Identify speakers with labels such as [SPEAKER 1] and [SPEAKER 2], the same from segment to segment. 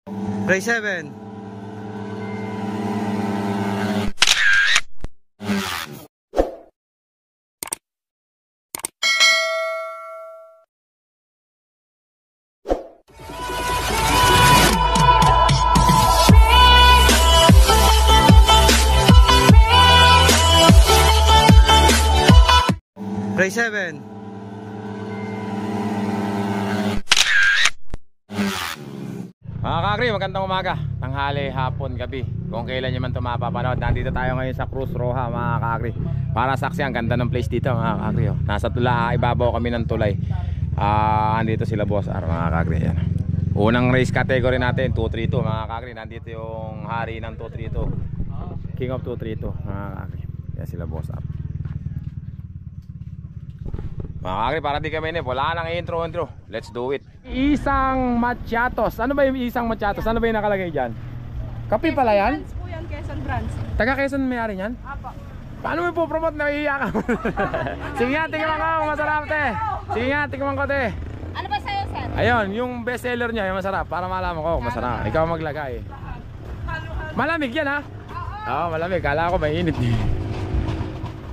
[SPEAKER 1] Race 7. Race 7.
[SPEAKER 2] Mga kakri, magandang umaga, tanghali, hapon, gabi, kung kailan nyo man ito mapapanood. Nandito tayo ngayon sa Cruz Roja mga kakri, para saksi. Ang ganda ng place dito mga kakri. Nasa tula, ibabaw kami ng tulay. Andito sila Boss R mga kakri. Yan. Unang race category natin 232 mga kakri. Nandito yung hari ng 232, King of 232 mga kakri. Yan sila Boss R. Mga kakri, para di kami wala nang intro. Let's do it. Isang Machatos. Ano ba yung isang Machatos? Ano ba yung nakalagay dyan? Kape pala yan?
[SPEAKER 3] Brands po yan, Quezon Brands.
[SPEAKER 2] Taga Quezon may-ari yan?
[SPEAKER 3] Apo.
[SPEAKER 2] Paano mo ipopromote na iiyak ka? Sige nga, tingnan ko, masarap te. Sige nga, tingnan ko te.
[SPEAKER 3] Ano ba sa'yo, sir?
[SPEAKER 2] Ayun, yung best seller niya, yung masarap. Para malaman ko, masarap. Ikaw maglagay. Malamig yan ha? Oo, malamig. Kala ko mainit.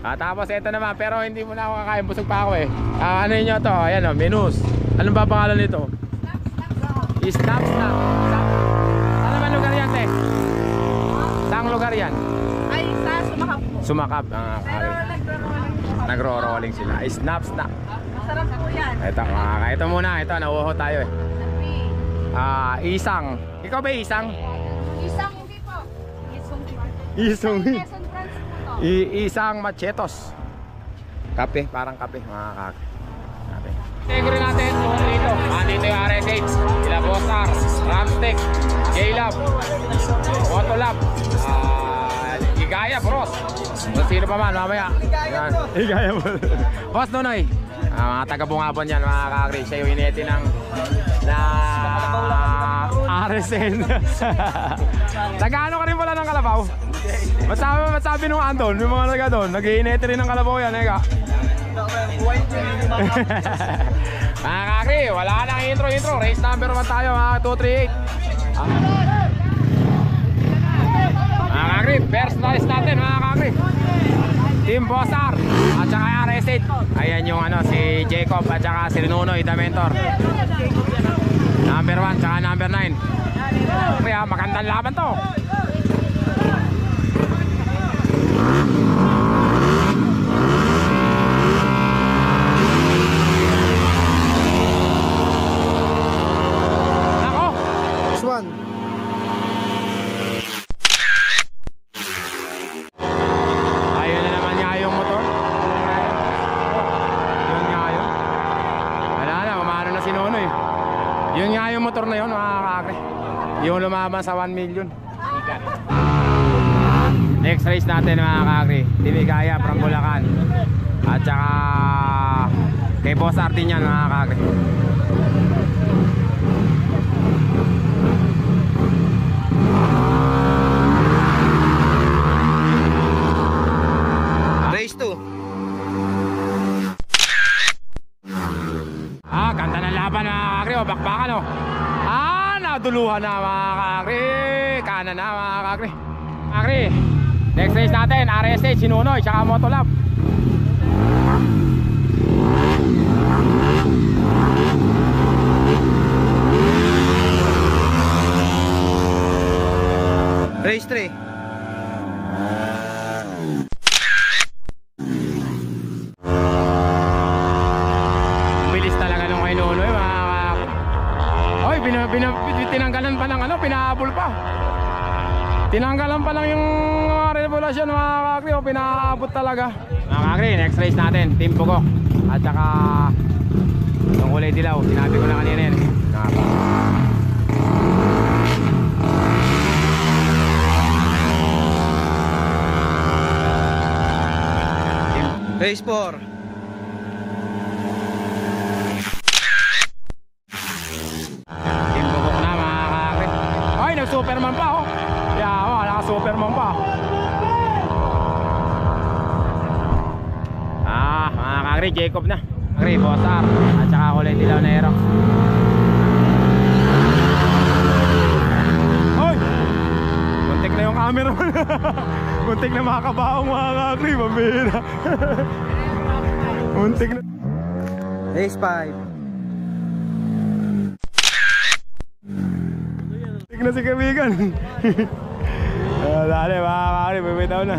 [SPEAKER 2] Tapos ito naman, pero hindi mo na ako kakain, busog pa ako eh. Ano nyo to? Ayan o, menus. Anong ba pangalan nito? Snap. Ano ba lugar yan te? Saang lugar yan?
[SPEAKER 3] Ay, sa Sumakap po.
[SPEAKER 2] Sumakap.
[SPEAKER 3] Pero
[SPEAKER 2] Nagro-rolling sila. Snap.
[SPEAKER 3] masarap po yan.
[SPEAKER 2] Ito muna, ito, nauho tayo eh. Isang. Ikaw ba isang?
[SPEAKER 3] Isang hindi po.
[SPEAKER 2] Isang.
[SPEAKER 3] Quezon Brands po to.
[SPEAKER 2] Isang Machetos. Kape, parang kape mga kape. Category natin dito. Andito yung RSH, sila Bossar, Ramsteak, J-Lab, Motolab, Igaya Bros. Sino pa man mamaya? Igaya Bros. Boss Nonoy. Mga taga-bungabon yan mga kakri. Siya yung ineti ng RSN. Nag-ano ka rin pala ng kalabaw? Ba't sabi nung andon, yung mga naga doon, nag-iineti rin ng kalabaw yan, eka. Mga kakri, wala nang intro. Race number 1 tayo mga 238. Mga kakri, first race natin mga kakri, Team Bossar at saka RS8. Ayan yung si Jacob at saka si Nunoy, the mentor. Number 1 tsaka number 9. Kaya magandang laban to. Nako,
[SPEAKER 1] This one.
[SPEAKER 2] ayun na naman nga yung motor. Yun nga yun. Wala na, umano na si Nunoy. Yun nga yung motor na yun mga kakri. Yung lumaban sa 1 million. Next race natin mga kakri, Timigaya from Bulacan. At saka kay Boss Artin yan mga kakri.
[SPEAKER 1] Race 2.
[SPEAKER 2] Ganda ng laban mga kakri. Bakbakan o. Naduluhan na mga kakri. Kanan na mga kakri. Kakri, next race natin, RSH, Sinunoy, tsaka Motolab.
[SPEAKER 1] Race 3.
[SPEAKER 2] Bilis talaga nung kay Nunoy mga kakri. Oy, tinanggalan pa ng pinahabol pa. Tinanggalan pa lang yung revolusyon mga kakri, pinahabot talaga. Mga kakri, next race natin, Team Bugok. At saka yung kulay dilaw, sinabi ko na kanina yan.
[SPEAKER 1] Race 4.
[SPEAKER 2] Team Bugok na mga kakri. Ay, nag-superman pa oh. Naka-superman pa. Mga kakri, Jacob na. Kakri, Bossar. At saka kulay dilaw na Aerox. cameraman. Muntik na makabaong mga kakri, mabihira. Muntik na.
[SPEAKER 1] Race 5.
[SPEAKER 2] Muntik na si kaibigan. Dali mga kakri, bibitaw na.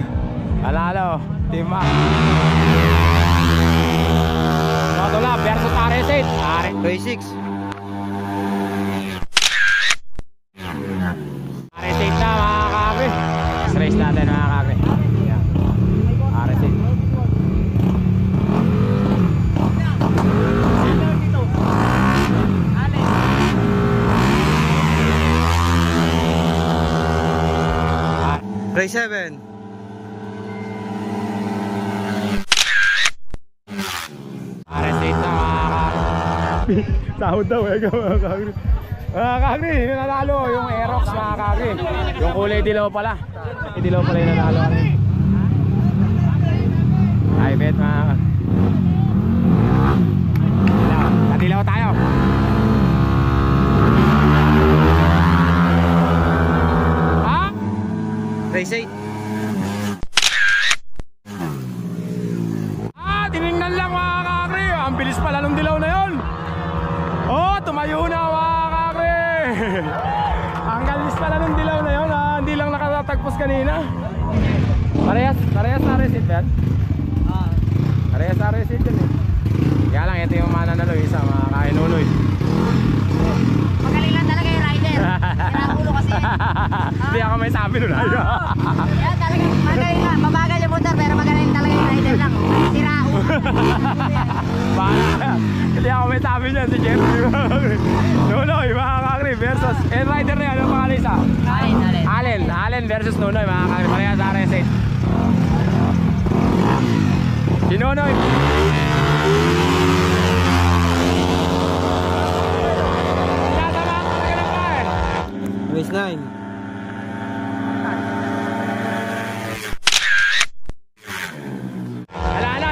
[SPEAKER 2] Alala Team Mac. Motolab versus RS8.
[SPEAKER 1] Race 6.
[SPEAKER 2] RS8 na mga kakri. Race natin mga kakri. RS8.
[SPEAKER 1] Race 7.
[SPEAKER 2] RS8 na mga kakri. Sahod daw eh mga kakri. Mga kakri, nanalo yung Aerox mga kakri. Yung kulay dilaw pala. Yung dilaw pala yung nanalo. Ay bet mga kakri. Nadilaw tayo. Ha?
[SPEAKER 1] Race 8.
[SPEAKER 2] Tinignan lang mga kakri. Ang bilis pala nung dilaw na yun. Oh, tumayo na mga kakri. Ang galis pala nung dilaw na yun. Hindi lang nakatatagpos kanina. Parehas na resit yan. Parehas na resit yun eh. Kaya lang ito yung mananalo isa mga kainuloy.
[SPEAKER 3] Magaling lang talaga yung rider. Kinakulo kasi.
[SPEAKER 2] Hindi ako may sabi nun.
[SPEAKER 3] Yan talaga, magaling nga. Mabagal yung motor pero magaling talaga yung rider lang. Sira ulo.
[SPEAKER 2] Bahala. Hindi ako may sabi niyan si Jeffrey. Nunoy mga kakri versus rider na yan. Ano pangalan isa? Allen versus Nunoy mga kakri. Parehas sa RS8. Si Nunoy.
[SPEAKER 1] Race 9.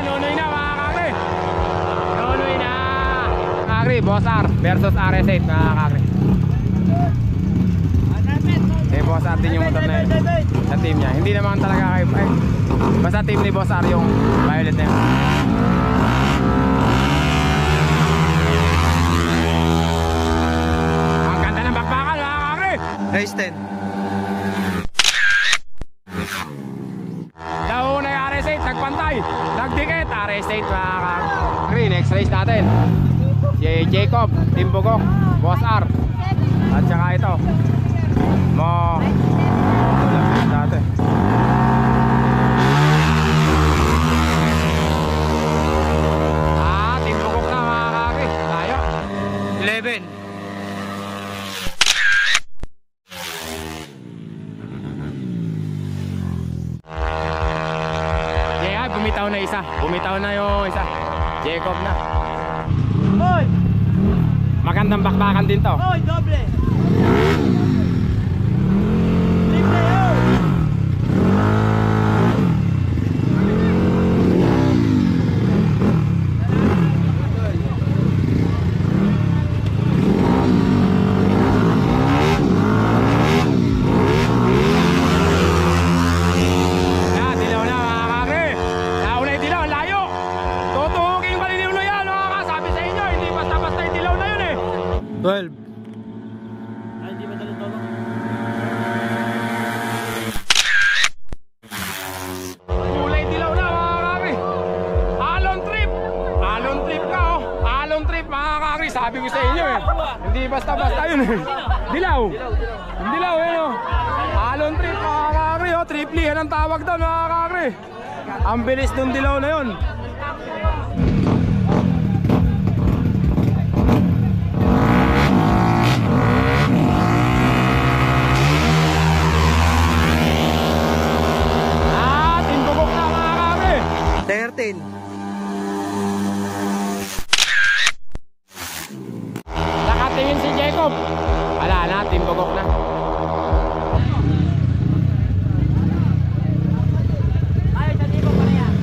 [SPEAKER 2] Nunoy na mga kakri. Nunoy na. Kakri, Boss R versus RS8 mga kakri. Boss R din yung motor na yun sa team niya. Hindi naman talaga kayo. Basta team ni Boss R yung violet na yun. Ang ganda ng bakbakan mga kakri.
[SPEAKER 1] Race 10.
[SPEAKER 2] Nauna yung RS8, nagpantay, nagdikit, RS8 mga kakri. Next race natin si Jacob, Team Bugok, Boss R at saka ito mo dati. Team Bugok na mga kakri. Tayo
[SPEAKER 1] 11.
[SPEAKER 2] Bumitaw na isa. Bumitaw na yung isa. Jacob na.
[SPEAKER 1] Hoy!
[SPEAKER 2] Magandang bakbakan din to.
[SPEAKER 1] Hoy, doble! Triple yun!
[SPEAKER 2] Dilaw na mga kakri. Nauna yung dilaw, layo. Tutuhuking baliliw na yan. Sabi sa inyo, hindi basta-basta yung dilaw na yun eh.
[SPEAKER 1] 12.
[SPEAKER 4] Ay, hindi ba talon-talon?
[SPEAKER 2] Kulay dilaw na mga kakri. Alon trip. Alon trip ka oh. Alon trip mga kakri. Sabi ko sa inyo eh. Hindi basta-basta yun eh. Dilaw. Yung dilaw eh oh. Alon trip mga kakri oh. Triple yan ang tawag daw mga kakri. Ang bilis nung dilaw na yun. Timbukok na mga kakri.
[SPEAKER 1] 13.
[SPEAKER 2] Nakatingin si Jacob. Wala na, timbukok na.
[SPEAKER 3] Ay, sa tipo pa na yan.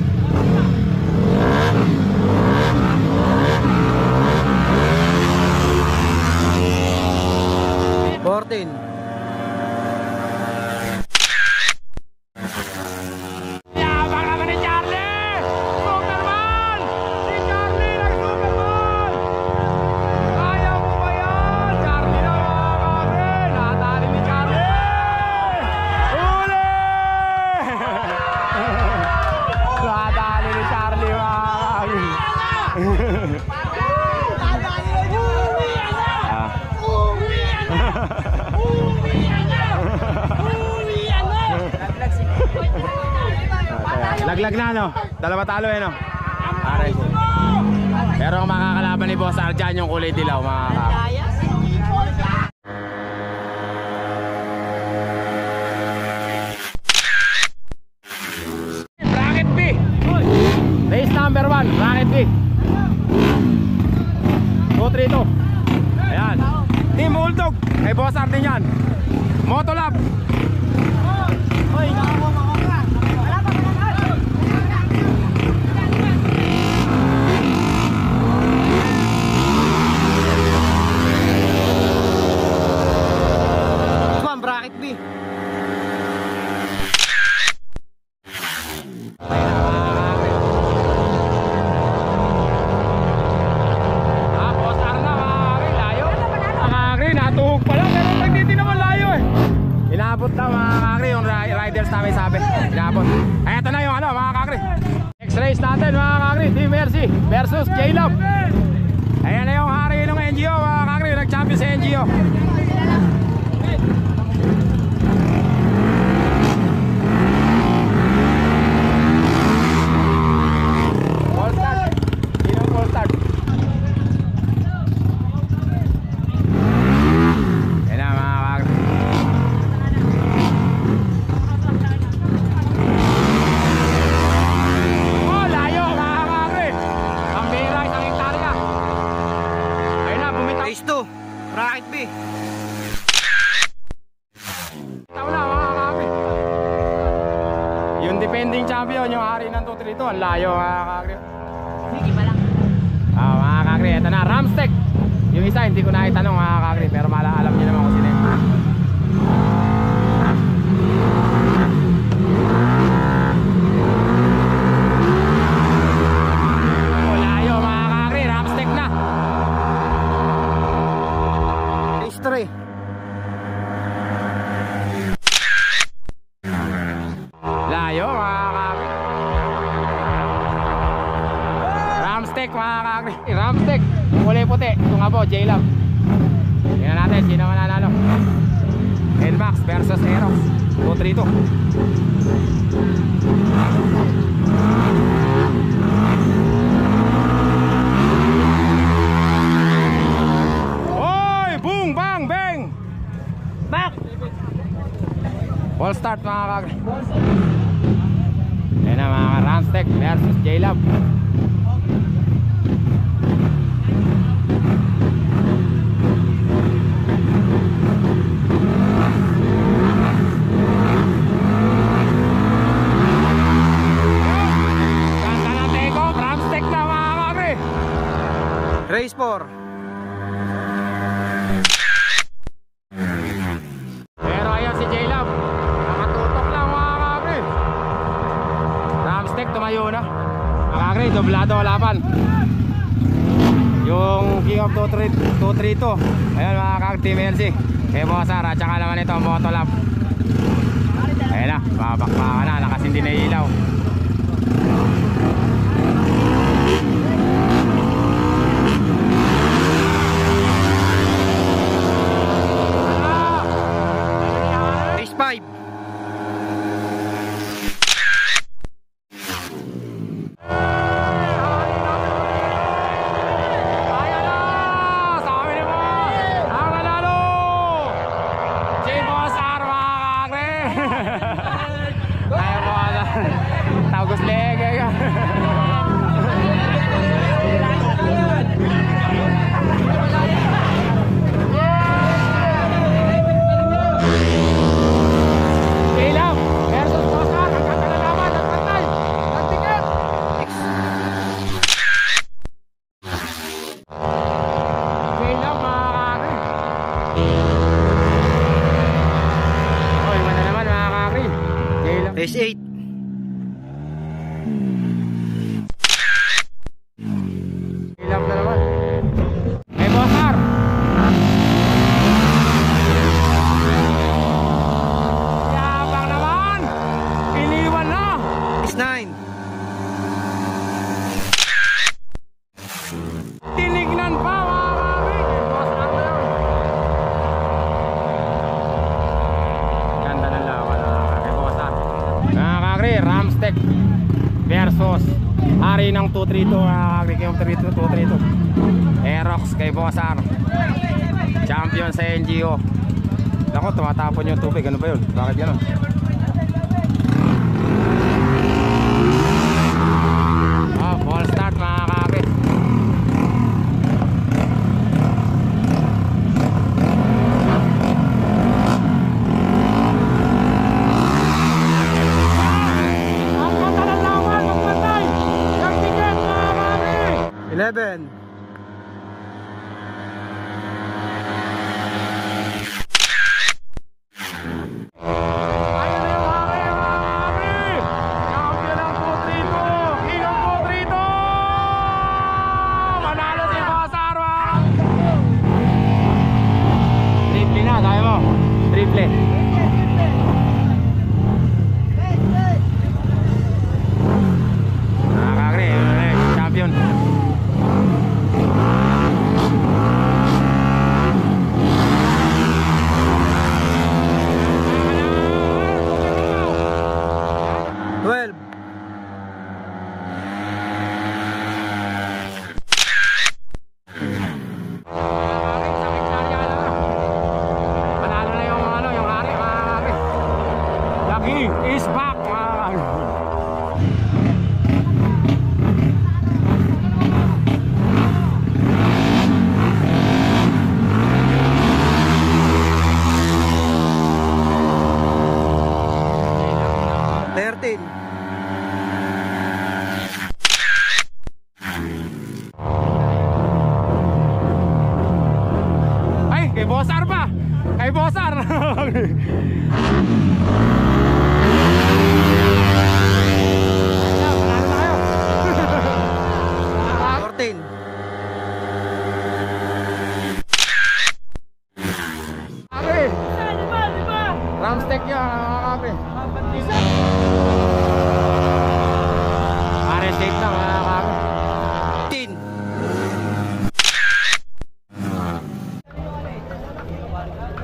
[SPEAKER 2] Yabang naman ni Charlie! Superman! Si Charlie ng Superman! Kaya mo ba yan? Charlie na mga kakri! Natali ni Charlie! Huli! Natali ni Charlie mga kakri! Laglag na no? Dalawa talo eh no? Aray. Pero ang makakalaban ni Boss Arjan yung kulay dilaw mga kakri. Bracket B! Race number 1, Bracket B 232. Ayan. Team Bulldog. Kay Boss Arden yan. Motolab.
[SPEAKER 1] Bracket B.
[SPEAKER 2] Natuhog pa lang pero hindi naman layo eh. Inabot na mga kakri yung riders namin sabi. Inabot. Ay ito na yung ano mga kakri. Next race natin mga kakri, Team Mercy versus J-Love. Ayan na yung hari ng NGO mga kakri, nag-champion sa NGO. Full start. Sino full start?
[SPEAKER 1] Race 2, Bracket B.
[SPEAKER 2] Tao na mga kakri. Yung defending champion, yung hari ng 232, ang layo mga kakri.
[SPEAKER 3] Hindi pa lang.
[SPEAKER 2] Mga kakri, ito na, Ramsteak. Yung isa hindi ko na itanong mga kakri, pero alam niyo naman kung sino yun. Layo mga kakri, Ramsteak na.
[SPEAKER 1] Race 3.
[SPEAKER 2] Layo mga kakri. Ramsteak mga kakri. Ramsteak, kulay puti. Ito nga po, J-Love. Tingnan natin, sino mananalo. Nmax versus Aerox 232. Oy! Boom! Bang! Bang!
[SPEAKER 1] Back!
[SPEAKER 2] Ball start mga kakri. Ayan na mga Ramsteak versus J-Love. Ganda na take off. Ramsteak na mga kakri.
[SPEAKER 1] Race 4.
[SPEAKER 2] Pero ayan si J-Love, nakatutok lang mga kakri. Ramsteak tumayo na. Mga kakri, doblado laban. Yung King of 232. Ayan mga kakri, Team LC. Kay Bosar at saka naman ito Motolab. Ayan na, babakbaka na, nakasindi na ilaw.
[SPEAKER 1] Race 5.
[SPEAKER 2] Ayan na! Sabi niyo po! Ang nanalo! J-Bosar mga kakri! Kaya po ano, Taugos Lege.
[SPEAKER 1] Race 8.
[SPEAKER 2] Ilap na naman. Kay Bossar. Yabang naman. Iniwan na.
[SPEAKER 1] Race 9.
[SPEAKER 2] Tinignan pa mga kakri. Bossar na yun. Ganda ng lawan kay Bossar. Mga kakri, Ramsteak versus Ari ng 232, Kim 232. Aerox kay Bossar. Champion sa NGO. Ako, tumatapon yung tubig. Ano ba yun? Bakit gano'n? Ball start mga kakri. Ang ganda ng lawan, magpatay! Yung ticket mga kakri!
[SPEAKER 1] 11.
[SPEAKER 2] Ayun na yung kakri, mga kakri! Champion ng 232! King of 232! Manalo si Bossar mga kakri! Triple na, kaya mo? Triple. Mga kakri, champion. Manalo na yung yung hari mga kakri. Lucky is back mga kakri. Ay, kay Bossar pa! Kay Bossar! Manalo na kayo!
[SPEAKER 1] 14.
[SPEAKER 2] Kakri! Ramsteak yan mga kakri. Pare safe lang mga kakri.
[SPEAKER 1] 15.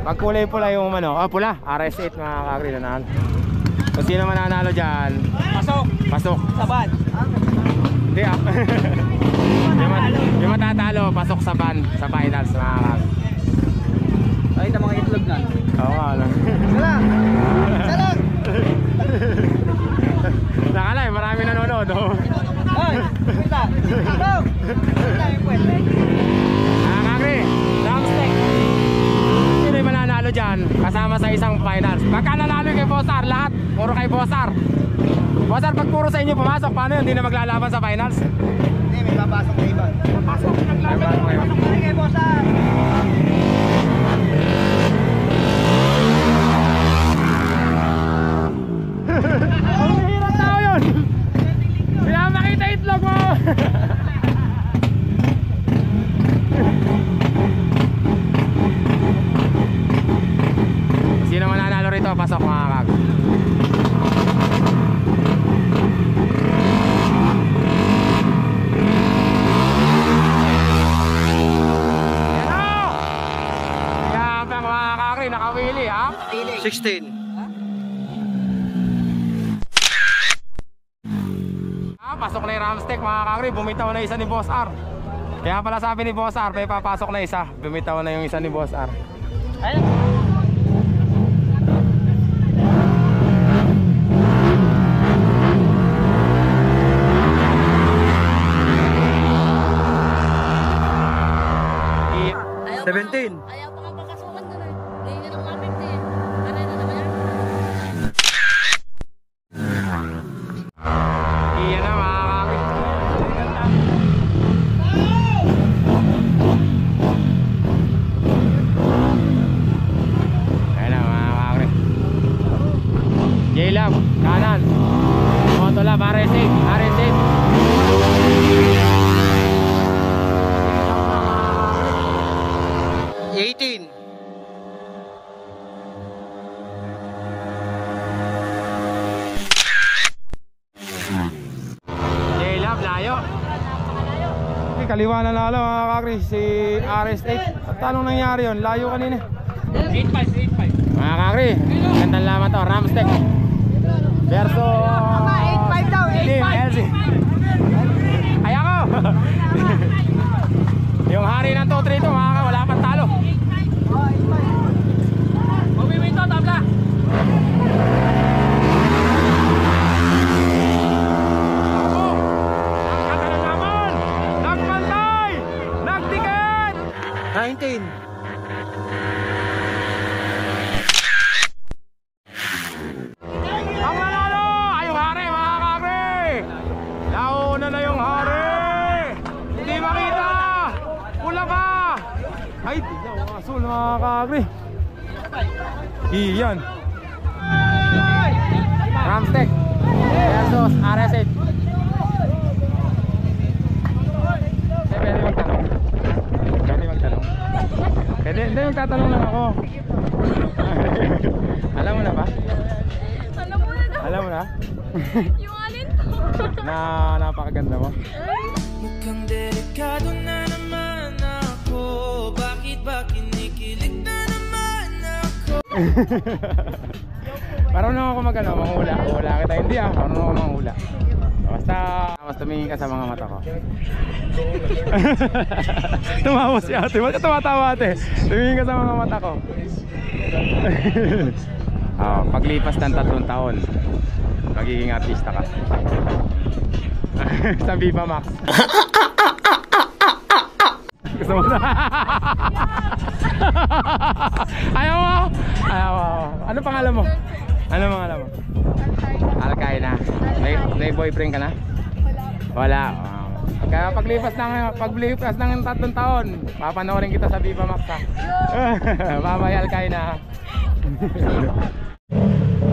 [SPEAKER 2] Pag kulay pula yung pula, RS8 mga kakri nanalo. Kung sino mananalo dyan, pasok.
[SPEAKER 1] Saban.
[SPEAKER 2] Hindi yung matatalo, pasok sa ban, sa finals mga kakri.
[SPEAKER 1] Ay, ito mga itlog na.
[SPEAKER 2] Oo nga lang.
[SPEAKER 1] Salang! Salang!
[SPEAKER 2] Nakalay, marami nanonood.
[SPEAKER 1] Ay! Wita! Go! Wita yung pwede.
[SPEAKER 2] Mga kakri, Ramsteak. Sino yung mananalo dyan? Kasama sa isang finals. Pagka nanalo kay Bossar, lahat puro kay Bossar. Bossar, pag puro sa inyo pumasok, paano yun? Hindi na maglalaban sa finals?
[SPEAKER 1] Hindi, may papasok na iba. Papasok.
[SPEAKER 2] Ay, paano kayo?
[SPEAKER 1] Sige, Bossar!
[SPEAKER 2] Ang hirap tao yun! Pinapakita itlog mo! Sino mananalo rito? Pasok mga kag. Yan o! Mga kakri, nakawili ha?
[SPEAKER 1] 16.
[SPEAKER 2] Pasok na yung Ramsteak mga kakri, bumitaw na isa ni Boss R. Kaya pala sabi ni Boss R, may papasok na isa. Bumitaw na yung isa ni Boss R.
[SPEAKER 1] Ayun.
[SPEAKER 3] Ayaw
[SPEAKER 1] 17.
[SPEAKER 3] Ayaw pa nga pagkasukan doon eh. Hindi na lang 50 eh. Ano na naman yan?
[SPEAKER 2] Iyan na mga kakri. J-Lab, kanan. Motolab, RS8, RS8.
[SPEAKER 1] 18.
[SPEAKER 2] J-Lab, layo. Kaliwa na lalo mga kakri, si RS8. At anong nangyari yun? Layo kanina.
[SPEAKER 4] 8.5.
[SPEAKER 2] Mga kakri, gandang laman to, Ramsteak verso
[SPEAKER 3] 8.5 daw, 8.5.
[SPEAKER 2] Ay ako. Yung hari ng 232 mga kakri, wala pang talo.
[SPEAKER 4] Umiwin to, tabla.
[SPEAKER 2] Nagpantay! Nagtiket!
[SPEAKER 1] 19.
[SPEAKER 2] Ang nanalo ay yung hari mga kakri! Nauna na yung hari! Hindi makita! Pula pa! Ay, tignan mo asul mga kakri! Iyan! Ramsteak versus RS8. Pwede magtanong? Pwede magtanong? Pwede, hindi magtatanong lang ako. Alam mo na ba?
[SPEAKER 5] Alam mo na daw.
[SPEAKER 2] Alam mo na?
[SPEAKER 5] Yung alin to.
[SPEAKER 2] Na napakaganda mo.
[SPEAKER 6] Mukhang delikado na naman ako. Bakit ba kinikilig na naman ako?
[SPEAKER 2] Marunong ako mag-ano, manghula. Hula kita, hindi ah. Marunong ako manghula. Basta tumingin ka sa mga mata ko. Tumawa si ate. Ba't ka tumatawa ate? Tumingin ka sa mga mata ko. Paglipas ng 3 taon, magiging artista ka. Sa Viva Max. Gusto mo na? Ayaw mo? Ayaw mo. Ano pangalan mo? Ano pangalan mo? Alkaina. May boyfriend ka na? Wala. Kaya paglipas ng 3 taon, papanoorin kita sa Viva Max ha. Bye-bye Alkaina.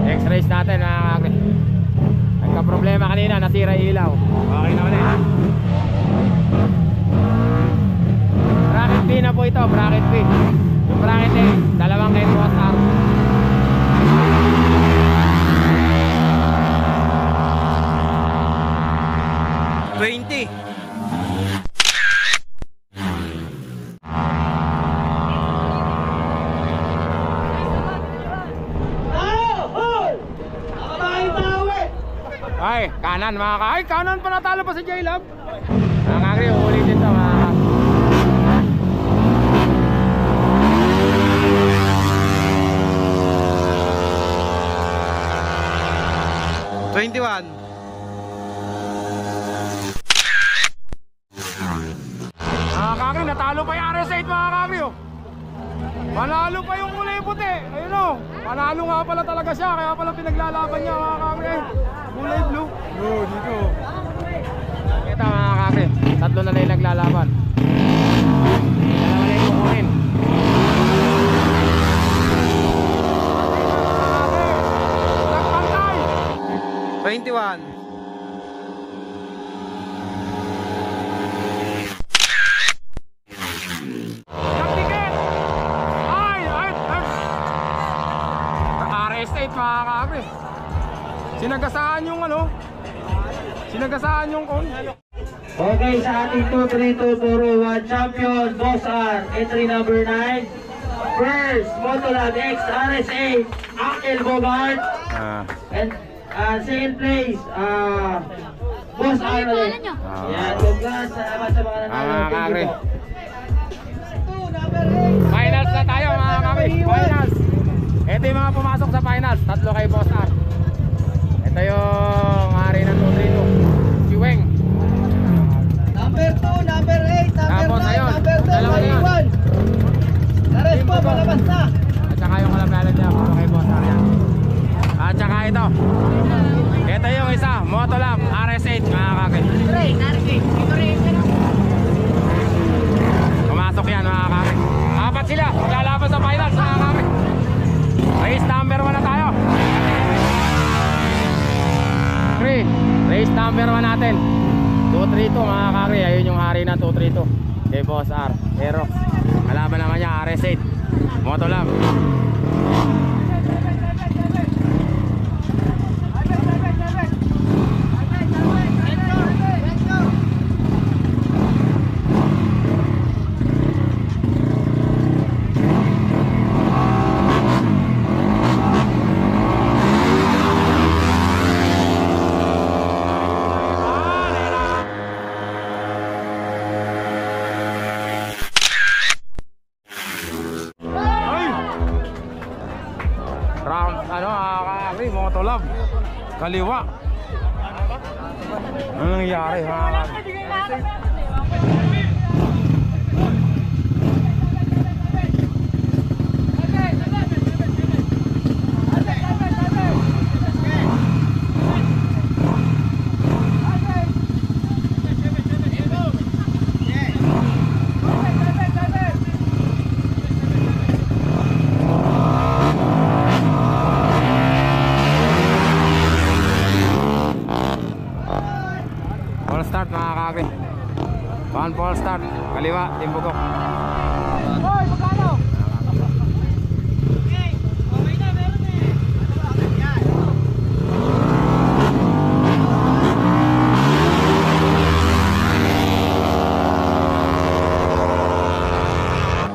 [SPEAKER 2] Next race natin mga kakri. Nagka-problema kanina, nasira ilaw. Okay na ulit. Bracket B na po ito, bracket B. Yung bracket A, 2 kay Boss R. Ay, kanan mga ka. Ay, kanan pa natalo pa si J-Lab. Mga kakri, ulitin ito mga ka.
[SPEAKER 1] 21.
[SPEAKER 2] Mga kakri, natalo pa yung RS8 mga kakri oh. Panalo pa yung kulay puti. Ayun oh. Panalo nga pala talaga siya. Kaya pala pinaglalaban niya mga kakri. Kulay blue. Yun, dito. Kita mga kakri, 3 na yung naglalaban. Dalawa na yung kukunin.
[SPEAKER 1] 21.
[SPEAKER 2] Nagtiket! Ay! RS8 mga kakri. Sinagasaan yung ano? Sinagasaan yung kon.
[SPEAKER 7] Okay, sa ating 23241 champion, Boss R, entry number 9. First, Motolab X RS8, Uncle Bogart. And second place, Boss R ulit. Yan, congrats, salamat sa mga nanalo.
[SPEAKER 2] Mga kakri. Finals na tayo mga kakri. Finals. Ito yung mga pumasok sa finals. 3 kay Boss R. Ito yung hari ng 232, si Weng.
[SPEAKER 1] Number 2, number 8, number
[SPEAKER 2] Tapos
[SPEAKER 1] 9,
[SPEAKER 2] ayun,
[SPEAKER 1] number 10,
[SPEAKER 2] dalawa na yan.
[SPEAKER 1] 21. Nares po, palabas na.
[SPEAKER 2] At saka yung kalabalan niya para kay Boss R yan. At saka ito. Ito yung isa, Motolab RS8 mga kakri. Pumasok yan mga kakri. 4 sila, maglalaban sa finals mga kakri. Race number 1 na tayo. number 1 natin 232 mga kakri. Ayun yung hari na 232 kay Boss R. Pero kalaban naman niya RS8 Motolab. Motolab kaliwa. Ano nangyari mga kakri? Start mga kakri. One ball start. Kaliwa, Team Bugok.
[SPEAKER 1] Hoy, magkano? Okay, okay na, meron eh.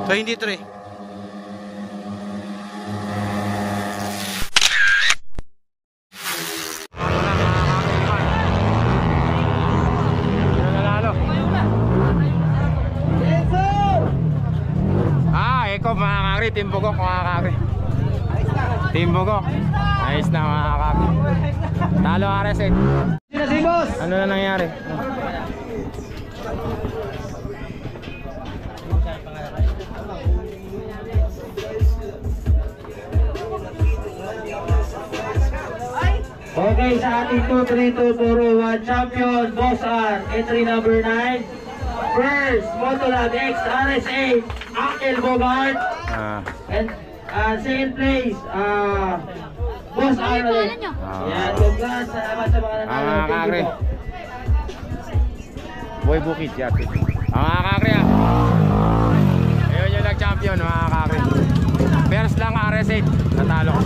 [SPEAKER 6] So hindi 3.
[SPEAKER 2] Mga kakri, Team Bugok mga kakri. Team Bugok. Ayos na mga kakri. Talo RS8.
[SPEAKER 1] Si boss.
[SPEAKER 2] Ano na nangyari?
[SPEAKER 7] Okay, sa ating 23241 champion, Boss R, entry number 9. First, Motolab X RS8, Uncle Bogart. And second place, Boss R ulit. Yan, congrats. Salamat sa mga nanalo.
[SPEAKER 2] Mga kakri. Boy Bukid yan. Mga kakri ah. Ayun yung nag-champion mga kakri. First lang RS8. Natalo ko.